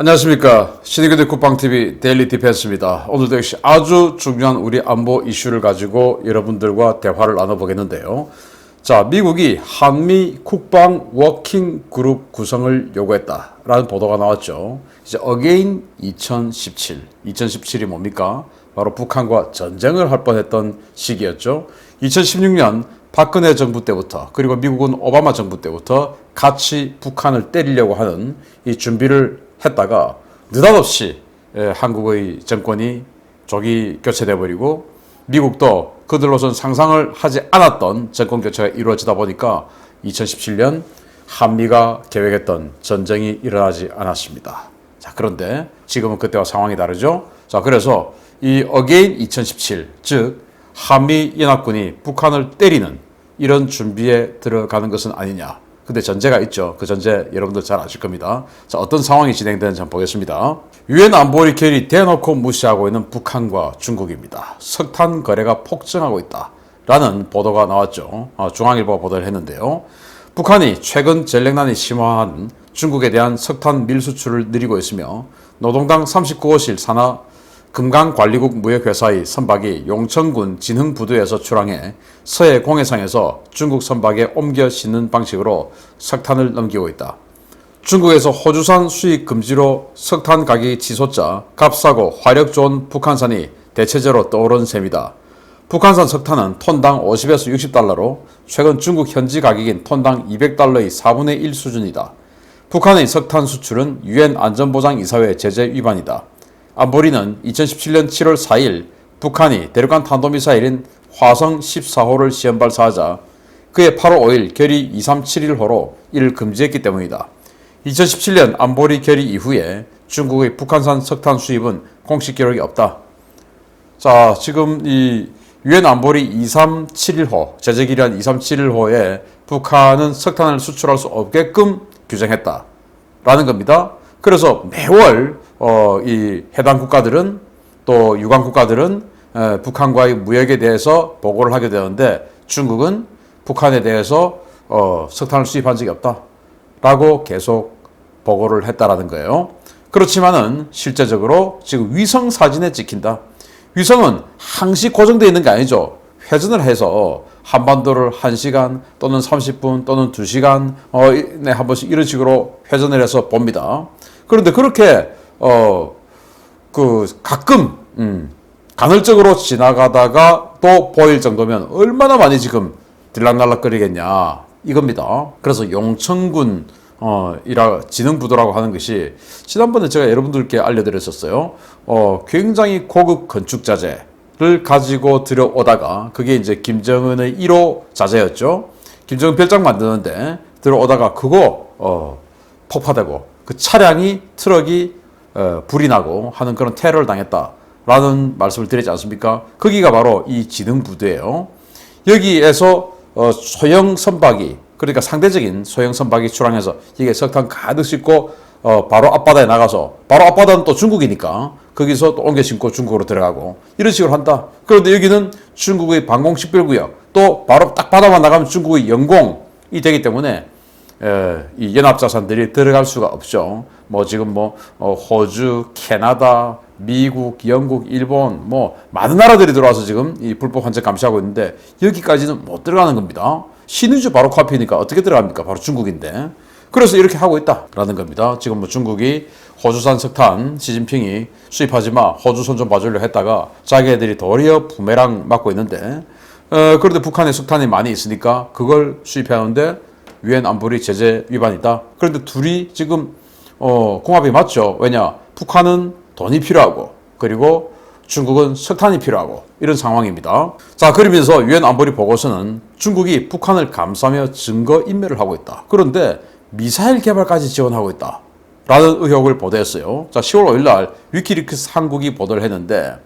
안녕하십니까. 신의교대 국방TV 데일리 디펜스입니다. 오늘도 역시 아주 중요한 우리 안보 이슈를 가지고 여러분들과 대화를 나눠보겠는데요. 자, 미국이 한미 국방 워킹 그룹 구성을 요구했다라는 보도가 나왔죠. 이제 어게인 2017. 2017이 뭡니까? 바로 북한과 전쟁을 할 뻔했던 시기였죠. 2016년 박근혜 정부 때부터 그리고 미국은 오바마 정부 때부터 같이 북한을 때리려고 하는 이 준비를 했다가 느닷없이 한국의 정권이 조기 교체돼 버리고 미국도 그들로선 상상을 하지 않았던 정권 교체가 이루어지다 보니까 2017년 한미가 계획했던 전쟁이 일어나지 않았습니다. 자, 그런데 지금은 그때와 상황이 다르죠. 자, 그래서 이 어게인 2017, 즉 한미 연합군이 북한을 때리는 이런 준비에 들어가는 것은 아니냐. 근데 전제가 있죠. 그 전제 여러분들 잘 아실 겁니다. 자, 어떤 상황이 진행되는지 한번 보겠습니다. 유엔 안보리 결의 대놓고 무시하고 있는 북한과 중국입니다. 석탄 거래가 폭증하고 있다. 라는 보도가 나왔죠. 중앙일보가 보도를 했는데요. 북한이 최근 전력난이 심화한 중국에 대한 석탄 밀수출을 늘리고 있으며 노동당 39호실 산하 금강관리국 무역회사의 선박이 용천군 진흥부두에서 출항해 서해 공해상에서 중국 선박에 옮겨 싣는 방식으로 석탄을 넘기고 있다. 중국에서 호주산 수입 금지로 석탄 가격이 치솟자 값싸고 화력 좋은 북한산이 대체제로 떠오른 셈이다. 북한산 석탄은 톤당 50에서 60달러로 최근 중국 현지 가격인 톤당 200달러의 4분의 1 수준이다. 북한의 석탄 수출은 유엔 안전보장이사회 제재 위반이다. 안보리는 2017년 7월 4일 북한이 대륙간 탄도미사일인 화성 14호를 시험 발사하자 그해 8월 5일 결의 237일호로 이를 금지했기 때문이다. 2017년 안보리 결의 이후에 중국의 북한산 석탄 수입은 공식 기록이 없다. 자, 지금 이 유엔 안보리 2371호 제재기란 2371호에 북한은 석탄을 수출할 수 없게끔 규정했다라는 겁니다. 그래서 매월 이 해당 국가들은 또 유관 국가들은 북한과의 무역에 대해서 보고를 하게 되는데 중국은 북한에 대해서 석탄을 수입한 적이 없다라고 계속 보고를 했다라는 거예요. 그렇지만은 실제적으로 지금 위성 사진에 찍힌다. 위성은 항시 고정되어 있는 게 아니죠. 회전을 해서 한반도를 1시간 또는 30분 또는 2시간 한 번씩 이런 식으로 회전을 해서 봅니다. 그런데 그렇게 가끔 간헐적으로 지나가다가 또 보일 정도면 얼마나 많이 지금 들락날락거리겠냐 이겁니다. 그래서 용천군 진흥부두라고 하는 것이 지난번에 제가 여러분들께 알려드렸었어요. 굉장히 고급 건축 자재를 가지고 들어오다가 그게 이제 김정은의 1호 자재였죠. 김정은 별장 만드는데 들어오다가 그거 폭파되고 그 차량이 트럭이 불이 나고 하는 그런 테러를 당했다라는 말씀을 드리지 않습니까? 거기가 바로 이 진흥부두예요. 여기에서 소형 선박이 그러니까 상대적인 소형 선박이 출항해서 이게 석탄 가득 싣고 바로 앞바다에 나가서 바로 앞바다는 또 중국이니까 거기서 또 옮겨 싣고 중국으로 들어가고 이런 식으로 한다. 그런데 여기는 중국의 방공식별구역 또 바로 딱 바다만 나가면 중국의 영공이 되기 때문에 이 연합자산들이 들어갈 수가 없죠. 지금 호주, 캐나다, 미국, 영국, 일본 많은 나라들이 들어와서 지금 이 불법 환적 감시하고 있는데 여기까지는 못 들어가는 겁니다. 신의주 바로 코앞이니까 어떻게 들어갑니까? 바로 중국인데. 그래서 이렇게 하고 있다라는 겁니다. 지금 중국이 호주산 석탄 시진핑이 수입하지 마, 호주 손 좀 봐주려 했다가 자기네들이 도리어 부메랑 맞고 있는데 그런데 북한에 석탄이 많이 있으니까 그걸 수입해오는데 유엔 안보리 제재 위반이다. 그런데 둘이 지금 궁합이 맞죠. 왜냐? 북한은 돈이 필요하고 그리고 중국은 석탄이 필요하고 이런 상황입니다. 자, 그러면서 유엔 안보리 보고서는 중국이 북한을 감싸며 증거 인멸을 하고 있다. 그런데 미사일 개발까지 지원하고 있다. 라는 의혹을 보도했어요. 자, 10월 5일 날 위키리크스 한국이 보도를 했는데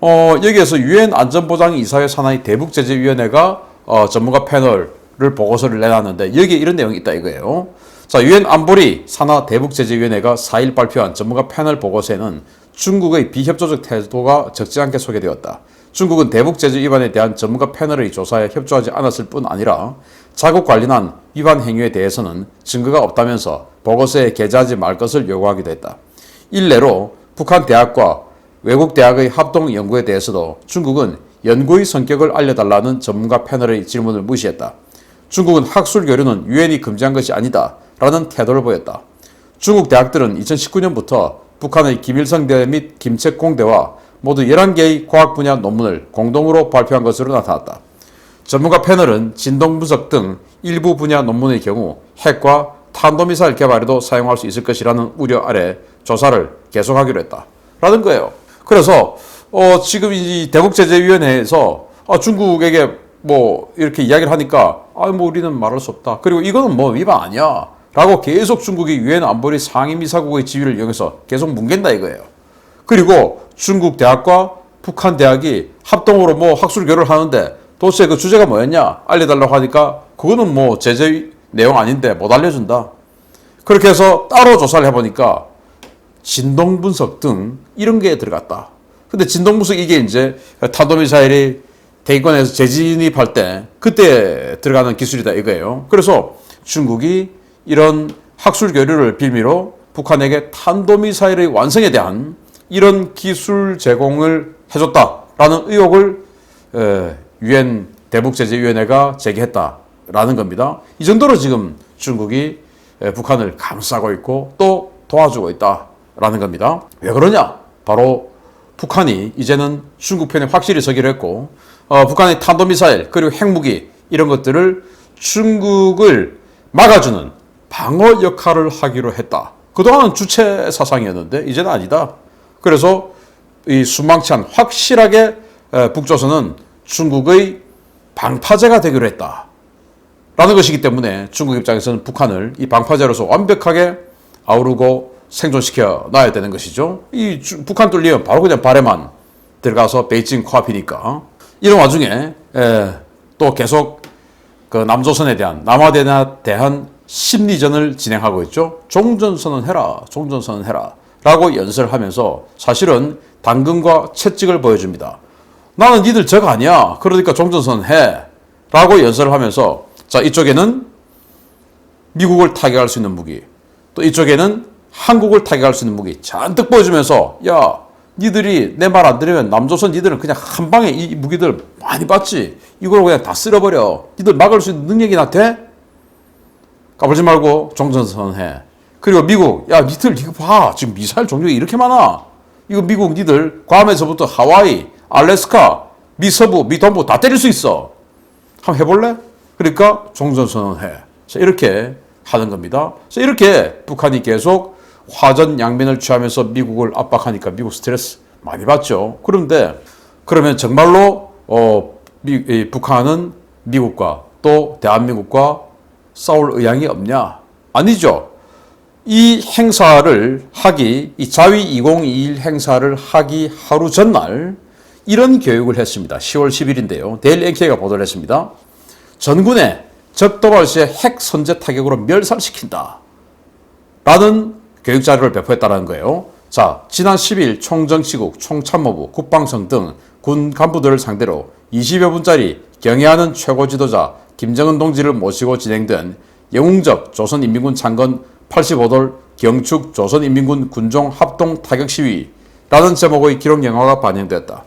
여기에서 유엔 안전보장이사회 산하의 대북제재위원회가 전문가 패널 를 보고서를 내놨는데 여기에 이런 내용이 있다 이거예요. 자, 유엔 안보리 산하 대북제재위원회가 4일 발표한 전문가 패널 보고서에는 중국의 비협조적 태도가 적지 않게 소개되었다. 중국은 대북제재 위반에 대한 전문가 패널의 조사에 협조하지 않았을 뿐 아니라 자국 관련한 위반 행위에 대해서는 증거가 없다면서 보고서에 게재하지 말 것을 요구하기도 했다. 일례로 북한 대학과 외국 대학의 합동 연구에 대해서도 중국은 연구의 성격을 알려달라는 전문가 패널의 질문을 무시했다. 중국은 학술 교류는 유엔이 금지한 것이 아니다 라는 태도를 보였다. 중국 대학들은 2019년부터 북한의 김일성 대회 및 김책공 대와 모두 11개의 과학 분야 논문을 공동으로 발표한 것으로 나타났다. 전문가 패널은 진동분석 등 일부 분야 논문의 경우 핵과 탄도미사일 개발에도 사용할 수 있을 것이라는 우려 아래 조사를 계속하기로 했다. 라는 거예요. 그래서 지금 이 대북제재위원회에서 중국에게 뭐 이렇게 이야기를 하니까 뭐 우리는 말할 수 없다. 그리고 이거는 뭐 위반 아니야. 라고 계속 중국이 유엔 안보리 상임이사국의 지위를 이용해서 계속 뭉갠다 이거예요. 그리고 중국 대학과 북한 대학이 합동으로 뭐 학술 교류를 하는데 도대체 그 주제가 뭐였냐 알려달라고 하니까 그거는 뭐 제재 내용 아닌데 못 알려준다. 그렇게 해서 따로 조사를 해보니까 진동분석 등 이런 게 들어갔다. 근데 진동분석 이게 이제 탄도미사일이 대기권에서 재진입할 때 그때 들어가는 기술이다 이거예요. 그래서 중국이 이런 학술 교류를 빌미로 북한에게 탄도미사일의 완성에 대한 이런 기술 제공을 해줬다라는 의혹을 유엔 대북제재위원회가 제기했다라는 겁니다. 이 정도로 지금 중국이 북한을 감싸고 있고 또 도와주고 있다라는 겁니다. 왜 그러냐? 바로 북한이 이제는 중국 편에 확실히 서기로 했고 북한의 탄도미사일 그리고 핵무기 이런 것들을 중국을 막아주는 방어 역할을 하기로 했다. 그동안은 주체 사상이었는데 이제는 아니다. 그래서 이 순망치한 확실하게 북조선은 중국의 방파제가 되기로 했다. 라는 것이기 때문에 중국 입장에서는 북한을 이 방파제로서 완벽하게 아우르고 생존시켜 놔야 되는 것이죠. 이 북한 뚫리면 바로 그냥 발에만 들어가서 베이징 코앞이니까. 이런 와중에 또 계속 그 남조선에 대한 남한에 대한 심리전을 진행하고 있죠. 종전선언해라, 종전선언해라 라고 연설을 하면서 사실은 당근과 채찍을 보여줍니다. 나는 니들 적 아니야. 그러니까 종전선언해 라고 연설을 하면서 자 이쪽에는 미국을 타격할 수 있는 무기 또 이쪽에는 한국을 타격할 수 있는 무기 잔뜩 보여주면서 야 니들이 내 말 안 들으면 남조선 니들은 그냥 한 방에 이 무기들 많이 봤지. 이걸 그냥 다 쓸어버려. 니들 막을 수 있는 능력이 나 돼? 까불지 말고 종전선언해. 그리고 미국 야 니들 이거 봐. 지금 미사일 종류가 이렇게 많아. 이거 미국 니들 괌에서부터 하와이, 알래스카, 미서부, 미동부 다 때릴 수 있어. 한번 해볼래? 그러니까 종전선언해. 자, 이렇게 하는 겁니다. 자, 이렇게 북한이 계속 화전양면을 취하면서 미국을 압박하니까 미국 스트레스 많이 받죠. 그런데 그러면 정말로 북한은 미국과 또 대한민국과 싸울 의향이 없냐? 아니죠. 이 행사를 하기, 이 자위 2021 행사를 하기 하루 전날 이런 교육을 했습니다. 10월 10일인데요. 데일리 NK가 보도를 했습니다. 전군에 적 도발 시에 핵 선제 타격으로 멸살시킨다. 라는 교육 자료를 배포했다는 거예요. 자, 지난 10일 총정치국, 총참모부, 국방청 등 군 간부들을 상대로 20여 분짜리 경애하는 최고 지도자 김정은 동지를 모시고 진행된 영웅적 조선인민군 창건 85돌 경축 조선인민군 군종 합동 타격 시위라는 제목의 기록 영화가 반영되었다.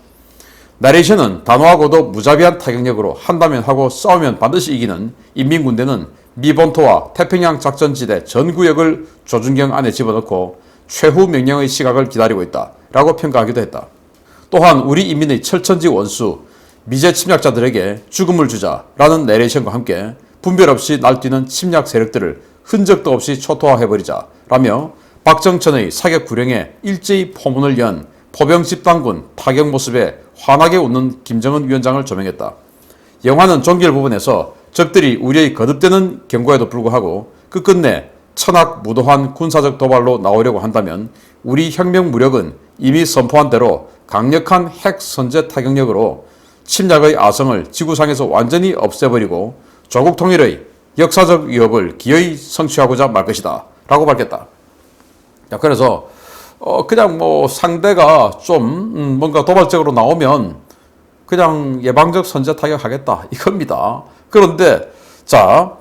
나레이션은 단호하고도 무자비한 타격력으로 한다면 하고 싸우면 반드시 이기는 인민군대는 미 본토와 태평양 작전지대 전 구역을 조준경 안에 집어넣고 최후 명령의 시각을 기다리고 있다 라고 평가하기도 했다. 또한 우리 인민의 철천지 원수 미제 침략자들에게 죽음을 주자라는 내레이션과 함께 분별 없이 날뛰는 침략 세력들을 흔적도 없이 초토화해버리자 라며 박정천의 사격 구령에 일제히 포문을 연 포병 집단군 타격 모습에 환하게 웃는 김정은 위원장을 조명했다. 영화는 종결 부분에서 적들이 우리의 거듭되는 경고에도 불구하고 끝끝내 천악무도한 군사적 도발로 나오려고 한다면 우리 혁명 무력은 이미 선포한 대로 강력한 핵 선제 타격력으로 침략의 아성을 지구상에서 완전히 없애버리고 조국 통일의 역사적 위협을 기어이 성취하고자 말 것이다 라고 밝혔다. 자, 그래서 그냥 뭐 상대가 좀 뭔가 도발적으로 나오면 그냥 예방적 선제 타격하겠다 이겁니다. 그런데 자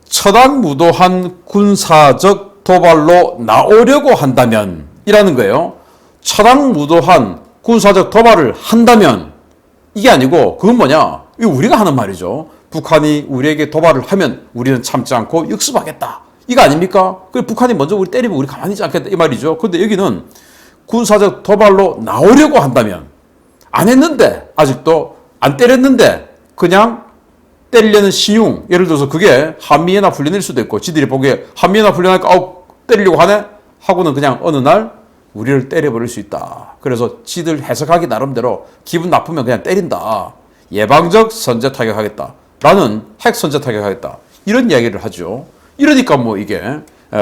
천악무도한 군사적 도발로 나오려고 한다면 이라는 거예요. 처당무도한 군사적 도발을 한다면 이게 아니고 그건 뭐냐? 이거 우리가 하는 말이죠. 북한이 우리에게 도발을 하면 우리는 참지 않고 역습하겠다. 이거 아닙니까? 그 북한이 먼저 우리 때리면 우리 가만히 있지 않겠다 이 말이죠. 그런데 여기는 군사적 도발로 나오려고 한다면 안 했는데 아직도 안 때렸는데 그냥 때리려는 시용, 예를 들어서 그게 한미연합 훈련일 수도 있고 지들이 보기에 한미연합 훈련하니까 때리려고 하네? 하고는 그냥 어느 날 우리를 때려버릴 수 있다. 그래서 지들 해석하기 나름대로 기분 나쁘면 그냥 때린다. 예방적 선제 타격하겠다. 라는 핵 선제 타격하겠다. 이런 이야기를 하죠. 이러니까 뭐 이게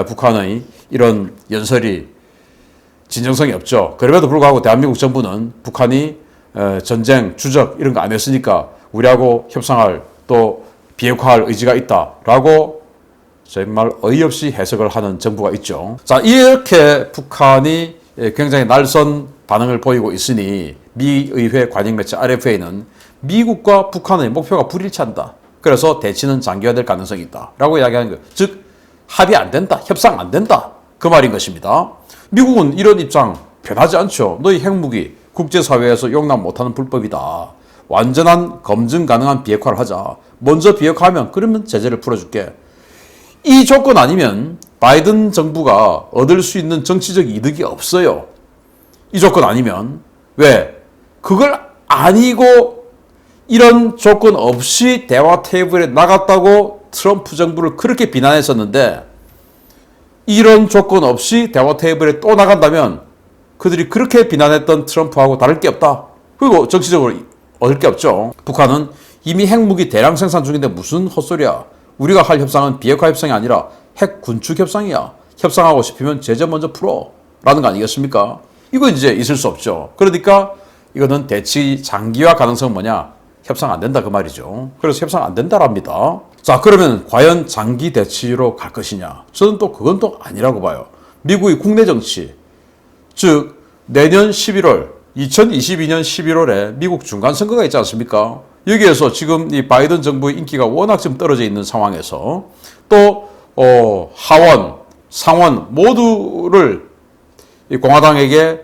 북한의 이런 연설이 진정성이 없죠. 그럼에도 불구하고 대한민국 정부는 북한이 전쟁, 추적 이런 거 안 했으니까 우리하고 협상할 또 비핵화할 의지가 있다라고 정말 어이없이 해석을 하는 정부가 있죠. 자, 이렇게 북한이 굉장히 날선 반응을 보이고 있으니 미의회 관영 매체 RFA는 미국과 북한의 목표가 불일치한다. 그래서 대치는 장기화될 가능성이 있다. 라고 이야기하는 거예요. 즉 합의 안 된다. 협상 안 된다. 그 말인 것입니다. 미국은 이런 입장 변하지 않죠. 너희 핵무기 국제사회에서 용납 못하는 불법이다. 완전한 검증 가능한 비핵화를 하자. 먼저 비핵화하면 그러면 제재를 풀어줄게. 이 조건 아니면 바이든 정부가 얻을 수 있는 정치적 이득이 없어요. 이 조건 아니면. 왜? 그걸 아니고 이런 조건 없이 대화 테이블에 나갔다고 트럼프 정부를 그렇게 비난했었는데 이런 조건 없이 대화 테이블에 또 나간다면 그들이 그렇게 비난했던 트럼프하고 다를 게 없다. 그리고 정치적으로 얻을 게 없죠. 북한은 이미 핵무기 대량 생산 중인데 무슨 헛소리야. 우리가 할 협상은 비핵화 협상이 아니라 핵 군축 협상이야. 협상하고 싶으면 제재 먼저 풀어. 라는 거 아니겠습니까? 이거 이제 있을 수 없죠. 그러니까 이거는 대치 장기화 가능성은 뭐냐? 협상 안 된다 그 말이죠. 그래서 협상 안 된다랍니다. 자, 그러면 과연 장기 대치로 갈 것이냐? 저는 또 그건 또 아니라고 봐요. 미국의 국내 정치, 즉 내년 11월 2022년 11월에 미국 중간선거가 있지 않습니까? 여기에서 지금 이 바이든 정부의 인기가 워낙 좀 떨어져 있는 상황에서 또 하원, 상원 모두를 이 공화당에게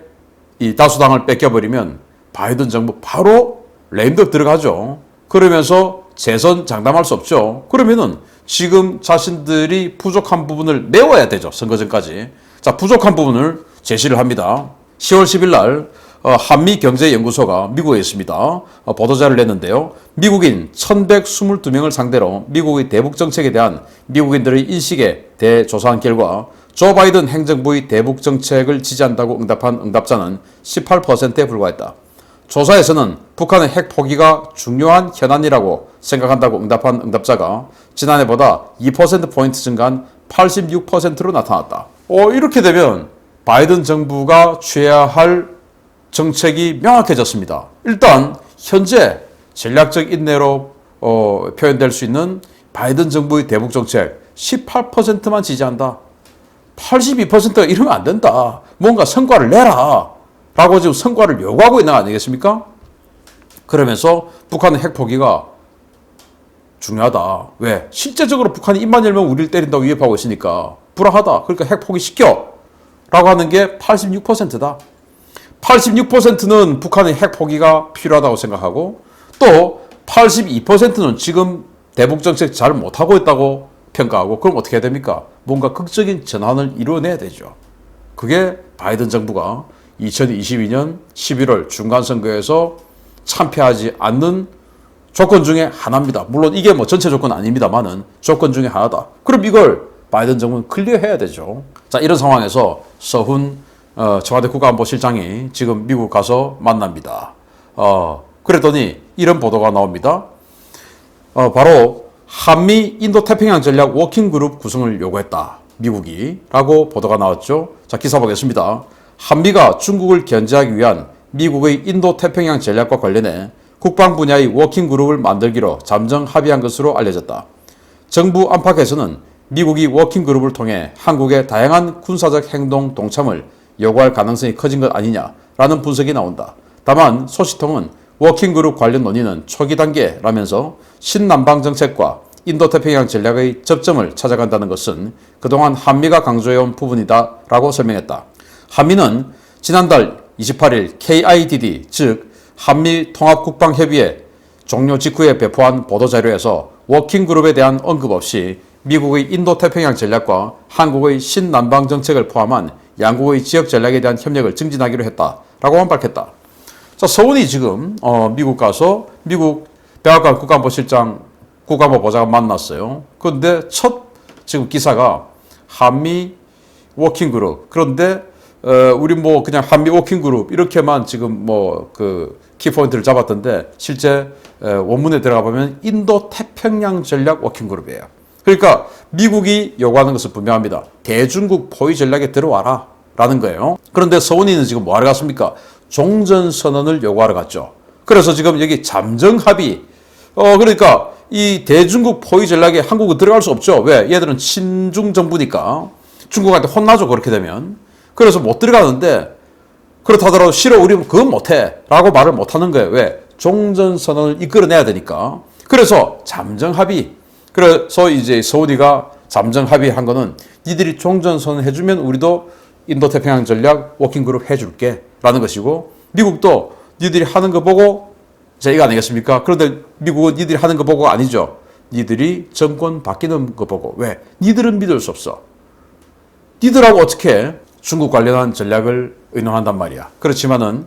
이 다수당을 뺏겨버리면 바이든 정부 바로 레임덕 들어가죠. 그러면서 재선 장담할 수 없죠. 그러면은 지금 자신들이 부족한 부분을 메워야 되죠. 선거 전까지. 자, 부족한 부분을 제시를 합니다. 10월 10일 날 한미경제연구소가 미국에 있습니다. 보도자를 냈는데요. 미국인 1122명을 상대로 미국의 대북 정책에 대한 미국인들의 인식에 대해 조사한 결과 조 바이든 행정부의 대북 정책을 지지한다고 응답한 응답자는 18%에 불과했다. 조사에서는 북한의 핵 포기가 중요한 현안이라고 생각한다고 응답한 응답자가 지난해보다 2%포인트 증가한 86%로 나타났다. 이렇게 되면 바이든 정부가 취해야 할 정책이 명확해졌습니다. 일단 현재 전략적 인내로 표현될 수 있는 바이든 정부의 대북 정책 18%만 지지한다. 82%가 이러면 안 된다. 뭔가 성과를 내라. 라고 지금 성과를 요구하고 있는 거 아니겠습니까? 그러면서 북한의 핵 포기가 중요하다. 왜? 실제적으로 북한이 입만 열면 우리를 때린다고 위협하고 있으니까 불안하다. 그러니까 핵 포기 시켜. 라고 하는 게 86%다. 86%는 북한의 핵 포기가 필요하다고 생각하고 또 82%는 지금 대북 정책 잘 못하고 있다고 평가하고 그럼 어떻게 해야 됩니까? 뭔가 극적인 전환을 이루어내야 되죠. 그게 바이든 정부가 2022년 11월 중간선거에서 참패하지 않는 조건 중에 하나입니다. 물론 이게 뭐 전체 조건은 아닙니다만은 조건 중에 하나다. 그럼 이걸 바이든 정부는 클리어해야 되죠. 자, 이런 상황에서 서훈 청와대 국가안보실장이 지금 미국 가서 만납니다. 그랬더니 이런 보도가 나옵니다. 바로 한미 인도태평양 전략 워킹그룹 구성을 요구했다. 미국이 라고 보도가 나왔죠. 자, 기사 보겠습니다. 한미가 중국을 견제하기 위한 미국의 인도태평양 전략과 관련해 국방 분야의 워킹그룹을 만들기로 잠정 합의한 것으로 알려졌다. 정부 안팎에서는 미국이 워킹그룹을 통해 한국의 다양한 군사적 행동 동참을 요구할 가능성이 커진 것 아니냐라는 분석이 나온다. 다만 소식통은 워킹그룹 관련 논의는 초기 단계라면서 신남방 정책과 인도태평양 전략의 접점을 찾아간다는 것은 그동안 한미가 강조해온 부분이다라고 설명했다. 한미는 지난달 28일 KIDD 즉 한미통합국방협의회 종료 직후에 배포한 보도자료에서 워킹그룹에 대한 언급 없이 미국의 인도태평양 전략과 한국의 신남방 정책을 포함한 양국의 지역 전략에 대한 협력을 증진하기로 했다라고만 밝혔다. 자, 서훈이 지금 미국 가서 미국 백악관 국가안보실장 국가안보 보좌관 만났어요. 그런데 첫 지금 기사가 한미 워킹그룹. 그런데 우리 뭐 그냥 한미 워킹그룹 이렇게만 지금 뭐 그 키포인트를 잡았던데 실제 원문에 들어가 보면 인도 태평양 전략 워킹그룹이에요. 그러니까 미국이 요구하는 것은 분명합니다. 대중국 포위 전략에 들어와라 라는 거예요. 그런데 서훈이는 지금 뭐 하러 갔습니까? 종전선언을 요구하러 갔죠. 그래서 지금 여기 잠정합의 그러니까 이 대중국 포위 전략에 한국은 들어갈 수 없죠. 왜? 얘들은 친중 정부니까 중국한테 혼나죠. 그렇게 되면. 그래서 못 들어가는데 그렇다더라도 싫어 우리 그건 못해 라고 말을 못하는 거예요. 왜? 종전선언을 이끌어내야 되니까. 그래서 잠정합의. 그래서 이제 서울이가 잠정합의한 거는 니들이 종전선언 해주면 우리도 인도태평양 전략 워킹그룹 해줄게 라는 것이고 미국도 니들이 하는 거 보고 자 이거 아니겠습니까? 그런데 미국은 니들이 하는 거 보고 아니죠. 니들이 정권 바뀌는 거 보고. 왜? 니들은 믿을 수 없어. 니들하고 어떻게 중국 관련한 전략을 의논한단 말이야. 그렇지만은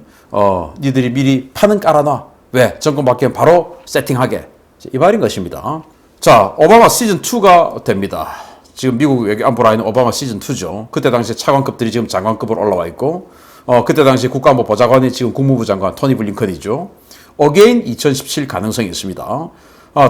니들이 미리 판은 깔아놔. 왜? 정권 바뀌면 바로 세팅하게. 이 말인 것입니다. 자, 오바마 시즌2가 됩니다. 지금 미국 외교안보 라인은 오바마 시즌2죠. 그때 당시 차관급들이 지금 장관급으로 올라와 있고 그때 당시 국가안보 보좌관이 지금 국무부 장관 토니 블링컨이죠. 어게인 2017 가능성이 있습니다.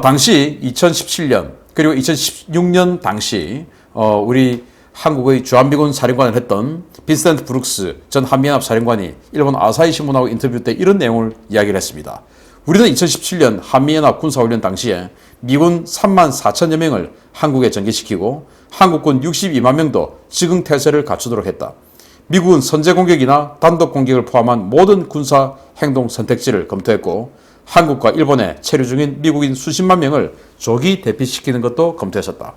당시 2017년 그리고 2016년 당시 우리 한국의 주한미군 사령관을 했던 빈센트 브룩스 전 한미연합 사령관이 일본 아사히 신문하고 인터뷰 때 이런 내용을 이야기를 했습니다. 우리는 2017년 한미연합 군사훈련 당시에 미군 3만 4천여 명을 한국에 전개시키고 한국군 62만 명도 즉응태세를 갖추도록 했다. 미국은 선제 공격이나 단독 공격을 포함한 모든 군사 행동 선택지를 검토했고 한국과 일본에 체류 중인 미국인 수십만 명을 조기 대피시키는 것도 검토했었다.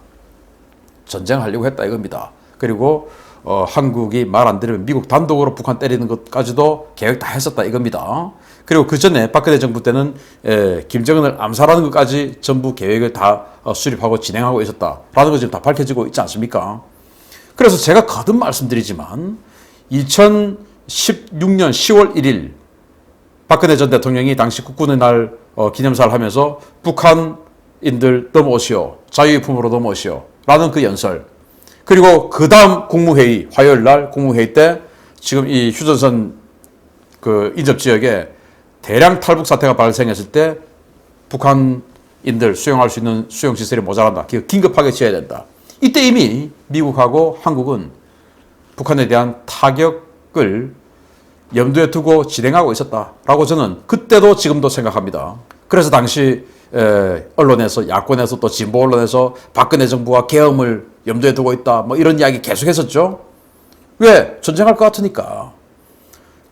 전쟁하려고 했다 이겁니다. 그리고 한국이 말 안 들으면 미국 단독으로 북한 때리는 것까지도 계획 다 했었다 이겁니다. 그리고 그 전에 박근혜 정부 때는 김정은을 암살하는 것까지 전부 계획을 다 수립하고 진행하고 있었다라는 거 지금 다 밝혀지고 있지 않습니까? 그래서 제가 거듭 말씀드리지만 2016년 10월 1일 박근혜 전 대통령이 당시 국군의 날 기념사를 하면서 북한인들 넘어오시오. 자유의 품으로 넘어오시오. 라는 그 연설. 그리고 그 다음 국무회의, 화요일 날 국무회의 때 지금 이 휴전선 그 인접 지역에 대량 탈북 사태가 발생했을 때 북한인들 수용할 수 있는 수용시설이 모자란다. 긴급하게 지어야 된다. 이때 이미 미국하고 한국은 북한에 대한 타격을 염두에 두고 진행하고 있었다라고 저는 그때도 지금도 생각합니다. 그래서 당시 언론에서 야권에서 또 진보 언론에서 박근혜 정부와 계엄을 염두에 두고 있다 뭐 이런 이야기 계속했었죠. 왜? 전쟁할 것 같으니까.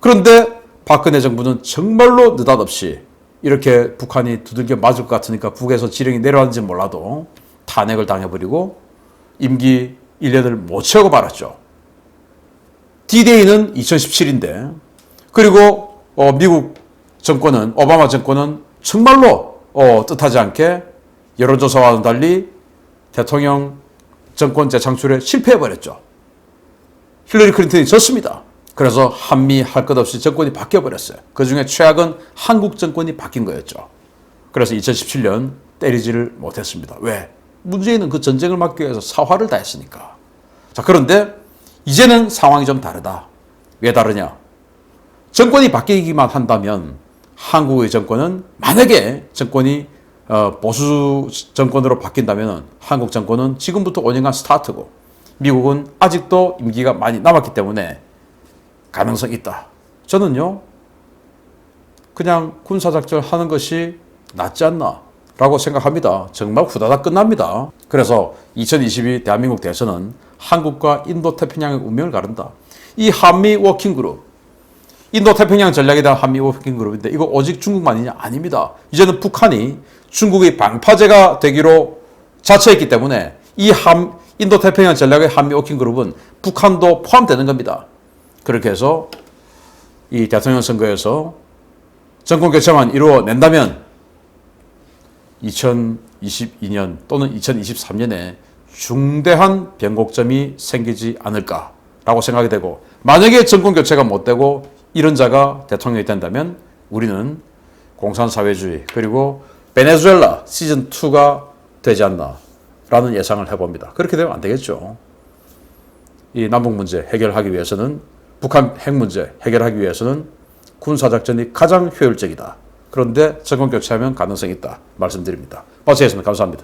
그런데 박근혜 정부는 정말로 느닷없이 이렇게 북한이 두들겨 맞을 것 같으니까 북에서 지령이 내려왔는지 몰라도 탄핵을 당해버리고 임기 1년을 못 채우고 말았죠. D-Day는 2017인데 그리고 미국 정권은 오바마 정권은 정말로 뜻하지 않게 여론조사와는 달리 대통령 정권 재창출에 실패해버렸죠. 힐러리 클린턴이 졌습니다. 그래서 한미 할 것 없이 정권이 바뀌어버렸어요. 그중에 최악은 한국 정권이 바뀐 거였죠. 그래서 2017년 때리지를 못했습니다. 왜? 문재인은 그 전쟁을 막기 위해서 사활을 다했으니까. 자, 그런데 이제는 상황이 좀 다르다. 왜 다르냐? 정권이 바뀌기만 한다면 한국의 정권은 만약에 정권이 보수 정권으로 바뀐다면 한국 정권은 지금부터 5년간 스타트고 미국은 아직도 임기가 많이 남았기 때문에 가능성이 있다. 저는요 그냥 군사작전 하는 것이 낫지 않나 라고 생각합니다. 정말 후다닥 끝납니다. 그래서 2022 대한민국 대선은 한국과 인도태평양의 운명을 가른다. 이 한미 워킹그룹 인도태평양 전략에 대한 한미 워킹그룹인데 이거 오직 중국만이냐? 아닙니다. 이제는 북한이 중국의 방파제가 되기로 자체했기 때문에 인도 태평양 전략의 한미 워킹 그룹은 북한도 포함되는 겁니다. 그렇게 해서 이 대통령 선거에서 정권 교체만 이루어낸다면 2022년 또는 2023년에 중대한 변곡점이 생기지 않을까라고 생각이 되고, 만약에 정권 교체가 못 되고 이런 자가 대통령이 된다면 우리는 공산사회주의 그리고 베네수엘라 시즌2가 되지 않나라는 예상을 해봅니다. 그렇게 되면 안 되겠죠. 이 남북 문제 해결하기 위해서는, 북한 핵 문제 해결하기 위해서는 군사작전이 가장 효율적이다. 그런데 정권 교체하면 가능성이 있다 말씀드립니다. 마치겠습니다. 감사합니다.